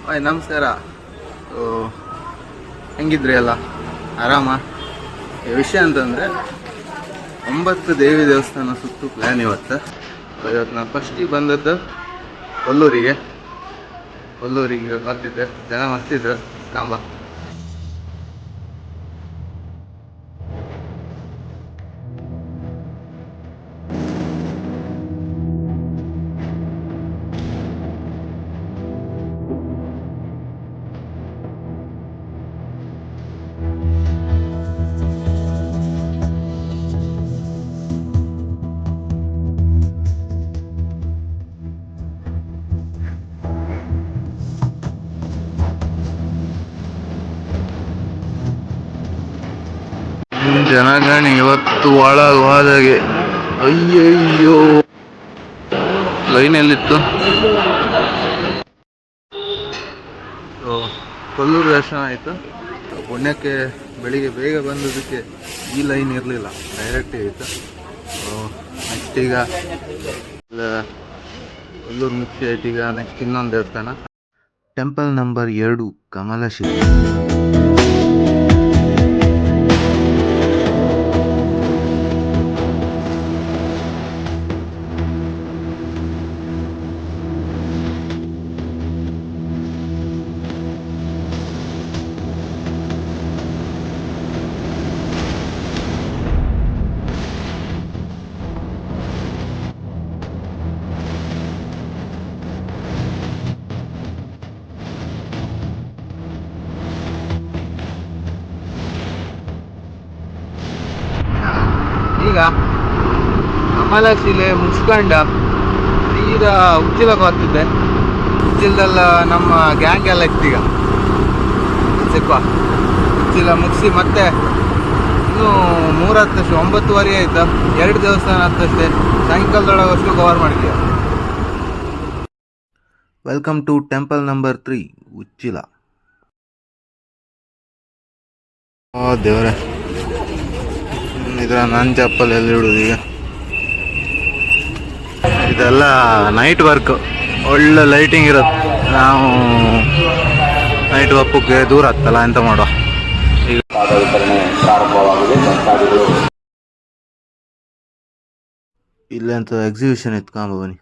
Hi ನಮಸ್ಕಾರ. ಹೆಂಗಿದ್ರಿ ಎಲ್ಲ ಆರಾಮ? ವಿಷಯ ಅಂತಂದರೆ 9 ದೇವಿ ದೇವಸ್ಥಾನ ಸುತ್ತು ಪ್ಲ್ಯಾನ್ ಇವತ್ತು ನಾನು ಫಸ್ಟಿಗೆ ಬಂದದ್ದು ಕೊಲ್ಲೂರಿಗೆ ಬರ್ತಿದ್ದೆ, ಜನ ಬರ್ತಿದ್ರು ಕಾಂಬ. ಜನಗಣಿ ಇವತ್ತು ಒಳಗೆ ಅಯ್ಯಯ್ಯೋ ಲೈನಲ್ಲಿತ್ತು. ಕೊಲ್ಲೂರು ದರ್ಶನ ಆಯಿತು. ಪುಣ್ಯಕ್ಕೆ ಬೆಳಿಗ್ಗೆ ಬೇಗ ಬಂದದಕ್ಕೆ ಈ ಲೈನ್ ಇರಲಿಲ್ಲ, ಡೈರೆಕ್ಟ್ ಇತ್ತು. ನೆಕ್ಸ್ಟ್ ಈಗ ಕೊಲ್ಲೂರು ಮುಖ್ಯ ಆಯ್ತು. ಈಗ ನೆಕ್ಸ್ಟ್ ಇನ್ನೊಂದು ದೇವಸ್ಥಾನ, ಟೆಂಪಲ್ ನಂಬರ್ 2 ಕಮಲಶಿಲೆ. ಈಗ ಕಮಲಶಿಲೆ ಮುಗಿಸ್ಕೊಂಡ ತೀರಾ ಉಚ್ಚಿಲಕ್ಕೆ ಹೋಗ್ತಿದ್ದೆ. ಉಚ್ಚಿಲದಲ್ಲ ನಮ್ಮ ಗ್ಯಾಂಗ್ ಎಲ್ಲ ಇತ್ತೀಗ ಸಿಕ್ಕ ಉಚ್ಚಿಲ ಮುಗಿಸಿ ಮತ್ತೆ ಇನ್ನೂ 3 ಹತ್ತಷ್ಟು 9:30 ಆಯ್ತು. 2 ದೇವಸ್ಥಾನ ಹತ್ತಷ್ಟೇ, ಸಾಯಂಕಾಲದೊಳಗೆ ಅಷ್ಟು ಕವರ್ ಮಾಡಿದ್ದೀವಿ. Welcome to temple number 3 Uchila. ದೇವರೇ, ಇದರ ನನ್ನ ಚಪ್ಪಲ್ ಎಲ್ಲಿ ಇಡೋದು ಈಗ? ಇದೆಲ್ಲ ನೈಟ್ ವರ್ಕ್, ಒಳ್ಳೆ ಲೈಟಿಂಗ್ ಇರುತ್ತೆ. ನಾವು ನೈಟ್ ವರ್ಕ್ಗೆ ದೂರ ಆಗ್ತಲ್ಲ, ಎಂತ ಮಾಡುವ ಈಗ. ಇಲ್ಲೇ ಅಂತ ಎಕ್ಸಿಬಿಷನ್ ಇತ್ತು, ಕಾಂಬ ಬನ್ನಿ.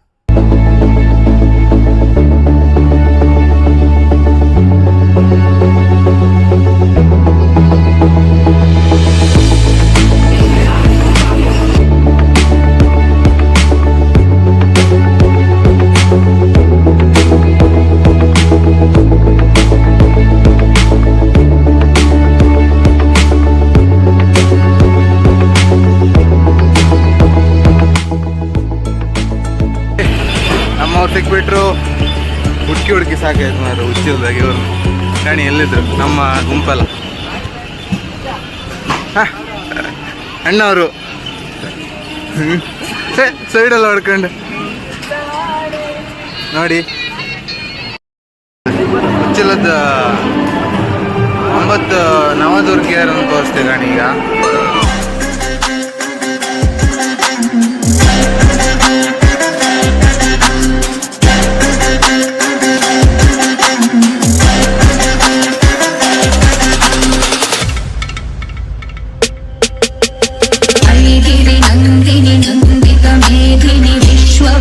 ನಮ್ಮವ್ರು ಸಿಕ್ಬಿಟ್ರು, ಹುಡುಕಿ ಸಾಕಾಯ್ತು ಮಾರು ಉಚ್ಚಿಲ್ದಾಗ. ಇವರು ಕಣಿ ಎಲ್ಲಿದ್ರು ನಮ್ಮ ಗುಂಪಲ್ಲ, ಅಣ್ಣವರು ಸೈಡೆಲ್ಲ ಹೊಡ್ಕೊಂಡು ನೋಡಿ. ಉಚ್ಚಿಲದ 9 ನವದುರ್ಗಿಯರನ್ನು ತೋರಿಸ್ತೇವೆ ಕಣಿ ಈಗ.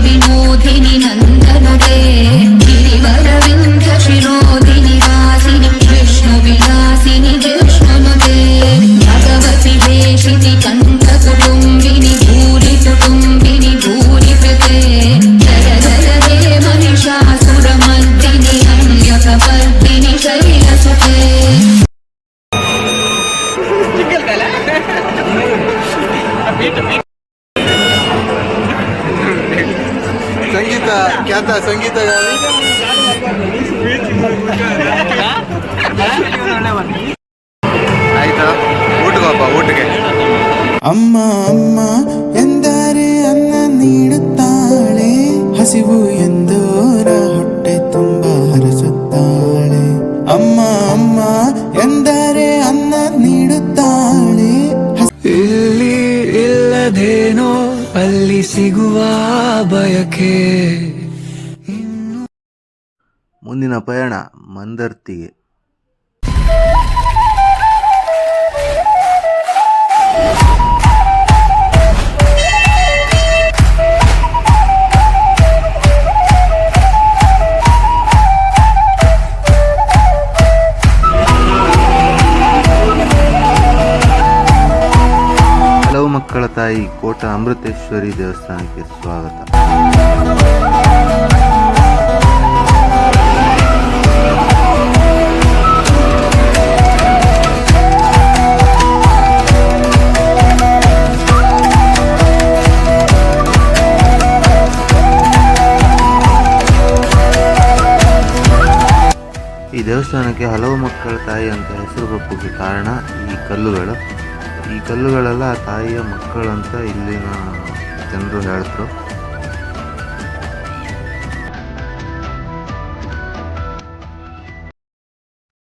विनोदिनी नंदनुते गिरिवरविंद शिरोदिनी वासिनी विष्णु विलासिनी विष्णुनुते भगवति देशिति कंठ कुटुंबिनी भूरि कुटुंबिनी भूरि कृते जय जय हे महिषासुर मर्दिनी अन्यकपर्दिनी शैलसुते. ಸಂಗೀತ ಖ್ಯಾತ ಸಂಗೀತಗಾರ ಆಯ್ತಾ? ಊಟಕ್ಕೆ ಊಟಕ್ಕೆ ಅಮ್ಮ ಅಮ್ಮ ಎಂದರೆ ಅನ್ನ ನೀಡುತ್ತಾಳೆ, ಹಸಿವು ಎಂದೋರ ಹೊಟ್ಟೆ ತುಂಬ ಹರಸುತ್ತಾಳೆ. ಅಮ್ಮ ಅಮ್ಮ ಎಂದರೆ ಅನ್ನ ನೀಡುತ್ತಾಳೆ. ಇಲ್ಲಿ ಇಲ್ಲದೇನೋ ಅಲ್ಲಿ ಸಿಗುವ ಬಯಕೆ. ಮುಂದಿನ ಪಯಣ ಮಂದರ್ತಿಗೆ. ಹಲವು ಮಕ್ಕಳ ತಾಯಿ ಕೋಟ ಅಮೃತೇಶ್ವರಿ ದೇವಸ್ಥಾನಕ್ಕೆ ಸ್ವಾಗತ. ಈ ದೇವಸ್ಥಾನಕ್ಕೆ ಹಲವು ಮಕ್ಕಳ ತಾಯಿ ಅಂತ ಹೆಸರು ಬಪ್ಪುಗೆ ಕಾರಣ ಈ ಕಲ್ಲುಗಳೆಲ್ಲ ತಾಯಿಯ ಮಕ್ಕಳಂತ ಇಲ್ಲಿನ ಜನರು ಹೇಳ್ತರು.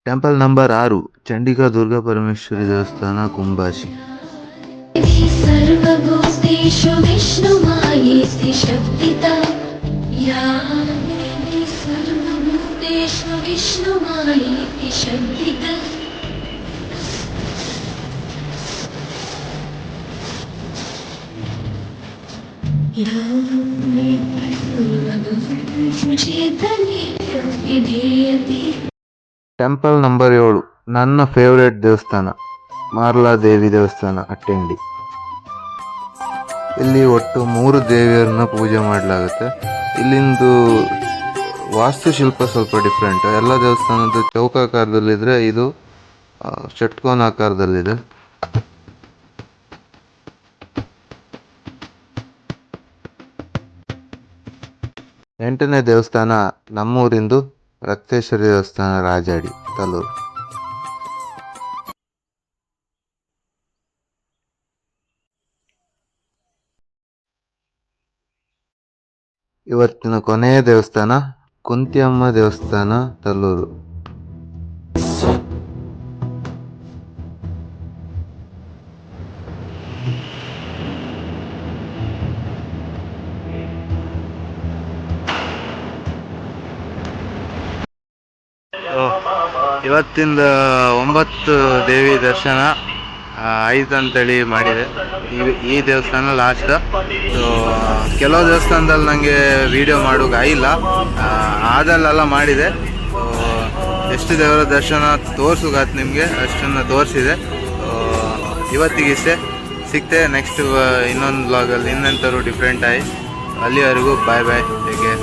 ಟೆಂಪಲ್ ನಂಬರ್ 6 ಚಂಡಿಕಾ ದುರ್ಗಾ ಪರಮೇಶ್ವರಿ ದೇವಸ್ಥಾನ ಕುಂಬಾಶಿ. सर्वभूतेषु विष्णुमायेति शक्तिता या देवी सर्वभूतेषु विष्णुमायेति शक्तिता या देवी सर्वभूतेषु चेतने विधीयते. ಟೆಂಪಲ್ ನಂಬರ್ 7 ನನ್ನ ಫೇವ್ರೇಟ್ ದೇವಸ್ಥಾನ ಮಾರ್ಲಾ ದೇವಿ ದೇವಸ್ಥಾನ ಅಟ್ಟೆಂಡಿ. ಇಲ್ಲಿ ಒಟ್ಟು 3 ದೇವಿಯರನ್ನ ಪೂಜೆ ಮಾಡಲಾಗುತ್ತೆ. ಇಲ್ಲಿಂದು ವಾಸ್ತುಶಿಲ್ಪ ಸ್ವಲ್ಪ ಡಿಫ್ರೆಂಟ್. ಎಲ್ಲ ದೇವಸ್ಥಾನದ ಚೌಕಾಕಾರದಲ್ಲಿದ್ರೆ ಇದು ಷಟ್ಕೋನ ಆಕಾರದಲ್ಲಿದೆ. ಎಂಟನೇ ದೇವಸ್ಥಾನ ನಮ್ಮೂರಿಂದು ರಕ್ತೇಶ್ವರಿ ದೇವಸ್ಥಾನ ರಾಜಾಡಿ ತಲೂರು. ಇವತ್ತಿನ ಕೊನೆಯ ದೇವಸ್ಥಾನ ಕುಂತಿಯಮ್ಮ ದೇವಸ್ಥಾನ ತಲ್ಲೂರು. ಇವತ್ತಿಂದ 9 ದೇವಿ ದರ್ಶನ ಆಯ್ತು ಅಂತೇಳಿ ಮಾಡಿದೆ. ಈ ದೇವಸ್ಥಾನ ಲಾಸ್ಟ್. ಸೊ ಕೆಲವು ದೇವಸ್ಥಾನದಲ್ಲಿ ನನಗೆ ವಿಡಿಯೋ ಮಾಡೋಕೆ ಆಗಿಲ್ಲ, ಅದಲ್ಲೆಲ್ಲ ಮಾಡಿದೆ. ಸೊ ಎಷ್ಟು ದೇವರ ದರ್ಶನ ತೋರಿಸೋಕಾಯ್ತು ನಿಮಗೆ ಅಷ್ಟನ್ನು ತೋರಿಸಿದೆ. ಇವತ್ತಿಗಿಷ್ಟೇ, ಸಿಗ್ತೆ ನೆಕ್ಸ್ಟ್ ಇನ್ನೊಂದು ಬ್ಲಾಗಲ್ಲಿ ಇನ್ನೆಂಥವ್ರು ಡಿಫ್ರೆಂಟ್ ಆಗಿ. ಅಲ್ಲಿವರೆಗೂ ಬಾಯ್ ಬಾಯ್, ಟೇಕ್ ಕೇರ್.